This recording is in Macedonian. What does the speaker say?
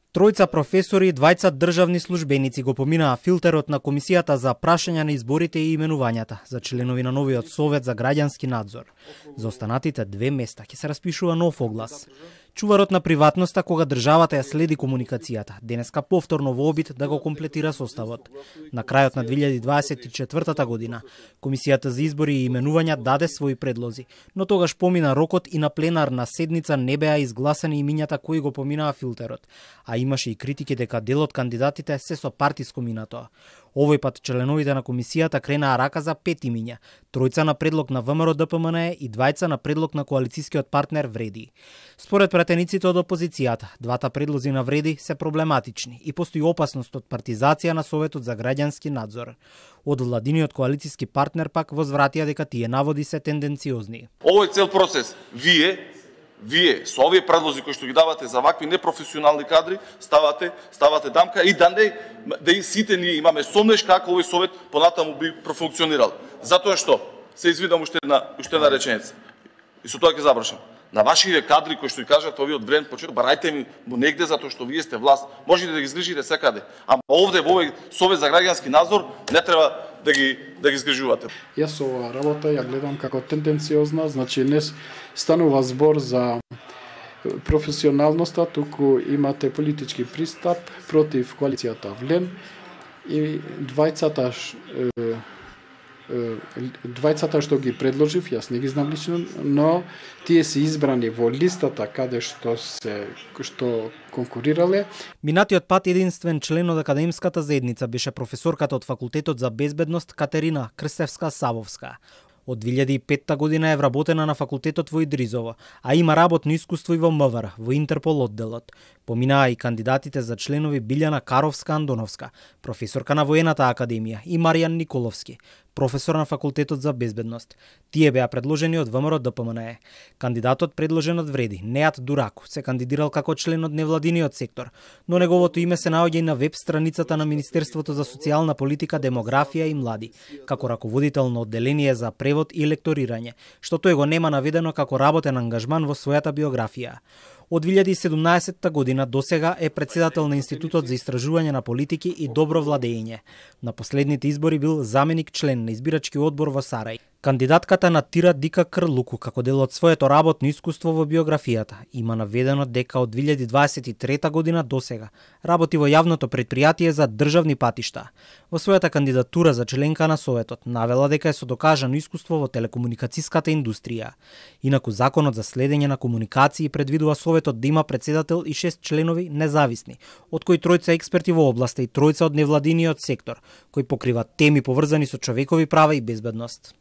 Тројца професори и двајца државни службеници го поминаа филтерот на Комисијата за прашања на изборите и именувањата за членови на новиот Совет за граѓански надзор. За останатите 2 места ќе се распишува нов оглас. Чуварот на приватноста кога државата ја следи комуникацијата, денеска повторно во обид да го комплетира составот. На крајот на 2024 година, Комисијата за избори и именувања даде своји предлози, но тогаш помина рокот и на пленарна седница не беа изгласани имињата кои го поминаа филтерот, а имаше и критики дека дел од кандидатите се со партиско минато. Овој пат членовите на комисијата кренаа рака за 5 имиња, 3 на предлог на ВМРО-ДПМНЕ и 2 на предлог на коалицијскиот партнер Вреди. Според пратениците од опозицијата, двата предлози на Вреди се проблематични и постои опасност од партизација на Советот за граѓански надзор. Од владиниот коалицијски партнер пак возвратија дека тие наводи се тенденциозни. Овој цел процес, вие со овие предлози кои што ги давате за вакви непрофесионални кадри, ставате дамка и да и сите ние имаме сомнеш како овој совет понатаму би профункционирал. Затоа што се извидам уште една реченица. И со тоа ќе завршам. На вашите кадри кои што ги кажат овие од време почеток, барајте ми негде затоа што вие сте власт. Можете да ги згрижите секаде, ама овде во овој Совет за граѓански надзор не треба да ги згрижувате. Јас оваа работа ја гледам како тенденциозна, значи не станува збор за професионалноста, туку имате политички пристап против коалицијата Влен и двајцата што ги предложив, јас не ги знам лично, но тие се избрани во листата каде што конкурирале. Минатиот пат единствен член од академската заедница беше професорката од Факултетот за безбедност Катерина Крстевска-Савовска. Од 2005 година е вработена на факултетот во Идризово, а има работно искуство и во МВР, во Интерпол одделот. Поминаа и кандидатите за членови Билјана Каровска-Андоновска, професорка на Воената академија, и Маријан Николовски, професор на Факултетот за безбедност. Тие беа предложени од ВМРО-ДПМНЕ. Кандидатот предложен од Вреди, Неат Дураку, се кандидирал како член од невладиниот сектор, но неговото име се наоѓа и на веб страницата на Министерството за социјална политика, демографија и млади, како раководител на одделение за превод и лекторирање, што тој го нема наведено како работен ангажман во својата биографија. Од 2017 година досега е председател на Институтот за истражување на политики и добро владење. На последните избори бил заменик член на избирачки одбор во Сарај. Кандидатката натира Дика Крлуку како дел од своето работно искуство во биографијата. Има наведено дека од 2023 година досега работи во јавното претпријатие за државни патишта. Во својата кандидатура за членка на Советот навела дека е со докажано искуство во телекомуникацијската индустрија. Инаку законот за следење на комуникации предвидува Советот да има председател и 6 членови независни, од кои 3 експерти во областа и 3 од невладиниот сектор, кои покриваат теми поврзани со човекови права и безбедност.